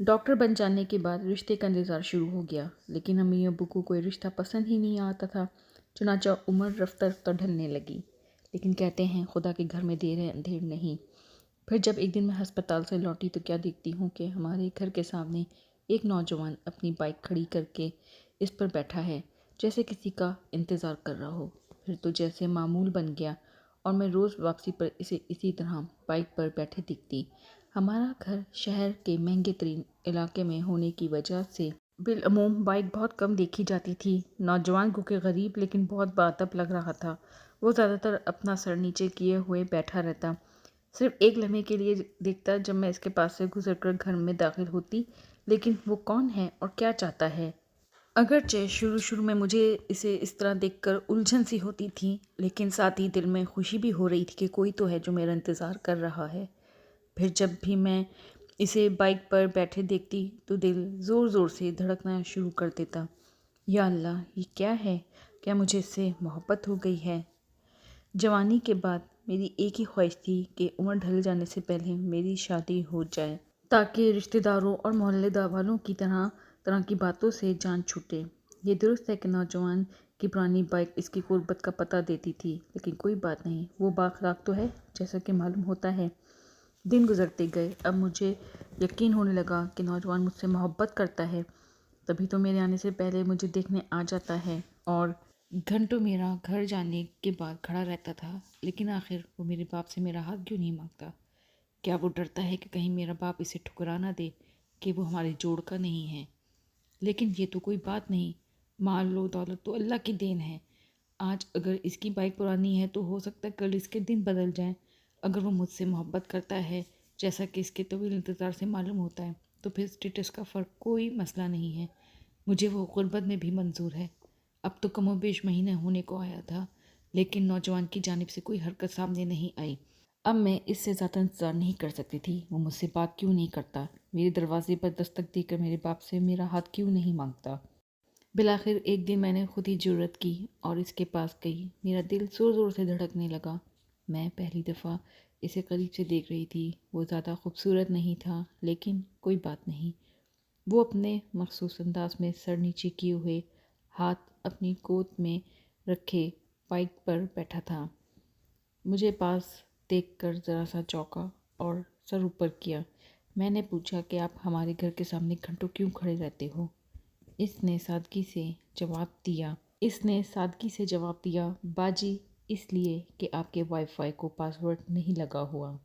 Doctor بن جانے کے بعد رشتے کا انتظار شروع ہو گیا، لیکن امی ابو کو کوئی رشتہ پسند ہی نہیں آتا تھا۔ چنانچہ عمر رفتہ رفتہ ڈھلنے لگی، لیکن کہتے ہیں خدا کے گھر میں دیر ہے اندھیر نہیں۔ پھر جب ایک دن میں ہسپتال سے لوٹی تو کیا دیکھتی ہوں کہ ہمارے گھر کے سامنے ایک نوجوان اپنی بائک کھڑی کر کے اس پر بیٹھا ہے، جیسے کسی کا انتظار کر رہا ہو۔ پھر تو جیسے معمول بن گیا اور میں روز واپسی پر اسے اسی طرح بائک پر بیٹھے دیکھتی۔ ہمارا گھر شہر کے مہنگے ترین علاقے میں ہونے کی وجہ سے بالعموم بائک بہت کم دیکھی جاتی تھی۔ نوجوان کو کہ غریب لیکن بہت باادب لگ رہا تھا۔ وہ زیادہ تر اپنا سر نیچے کیے ہوئے بیٹھا رہتا، صرف ایک لمحے کے لیے دیکھتا جب میں اس کے پاس سے گزر کر گھر میں داخل ہوتی۔ لیکن وہ کون ہے اور کیا چاہتا ہے؟ اگرچہ شروع میں مجھے اسے اس طرح دیکھ کر الجھن سی ہوتی تھی، لیکن ساتھ ہی دل میں خوشی بھی ہو رہی تھی کہ کوئی تو ہے جو میرا انتظار کر رہا ہے۔ پھر جب بھی میں اسے بائک پر بیٹھے دیکھتی تو دل زور زور سے دھڑکنا شروع کر دیتا۔ یا اللہ، یہ کیا ہے؟ کیا مجھے اس سے محبت ہو گئی ہے؟ جوانی کے بعد میری ایک ہی خواہش تھی کہ عمر ڈھل جانے سے پہلے میری شادی ہو جائے، تاکہ رشتہ داروں اور محلے والوں کی طرح کی باتوں سے جان چھوٹے۔ یہ درست ہے کہ نوجوان کی پرانی بائک اس کی غربت کا پتہ دیتی تھی، لیکن کوئی بات نہیں، وہ بااخلاق تو ہے جیسا کہ معلوم ہوتا ہے۔ دن گزرتے گئے، اب مجھے یقین ہونے لگا کہ نوجوان مجھ سے محبت کرتا ہے، تبھی تو میرے آنے سے پہلے مجھے دیکھنے آ جاتا ہے اور گھنٹوں میرا گھر جانے کے بعد کھڑا رہتا تھا۔ لیکن آخر وہ میرے باپ سے میرا ہاتھ کیوں نہیں مانگتا؟ کیا وہ ڈرتا ہے کہ کہیں میرا باپ اسے ٹھکرا نہ دے کہ وہ ہمارے جوڑ کا نہیں ہے؟ لیکن یہ تو کوئی بات نہیں، مال و دولت تو اللہ کی دین ہے۔ آج اگر اس کی بائک پرانی ہے تو ہو سکتا ہے کل اس کے دن بدل جائیں۔ اگر وہ مجھ سے محبت کرتا ہے جیسا کہ اس کے طویل انتظار سے معلوم ہوتا ہے، تو پھر اسٹیٹس کا فرق کوئی مسئلہ نہیں ہے۔ مجھے وہ غربت میں بھی منظور ہے۔ اب تو کم و بیش مہینہ ہونے کو آیا تھا، لیکن نوجوان کی جانب سے کوئی حرکت سامنے نہیں آئی۔ اب میں اس سے زیادہ انتظار نہیں کر سکتی تھی۔ وہ مجھ سے بات کیوں نہیں کرتا؟ میرے دروازے پر دستک دے کر میرے باپ سے میرا ہاتھ کیوں نہیں مانگتا؟ بالآخر ایک دن میں نے خود ہی جرأت کی اور اس کے پاس گئی۔ میرا دل زور زور سے دھڑکنے لگا۔ میں پہلی دفعہ اسے قریب سے دیکھ رہی تھی۔ وہ زیادہ خوبصورت نہیں تھا، لیکن کوئی بات نہیں۔ وہ اپنے مخصوص انداز میں سر نیچے کیے ہوئے، ہاتھ اپنی گود میں رکھے بائک پر بیٹھا تھا۔ مجھے پاس دیکھ کر ذرا سا چونکا اور سر اوپر کیا۔ میں نے پوچھا کہ آپ ہمارے گھر کے سامنے گھنٹوں کیوں کھڑے رہتے ہو؟ اس نے سادگی سے جواب دیا، باجی، اس لیے کہ آپ کے وائی فائی کو پاس ورڈ نہیں لگا ہوا۔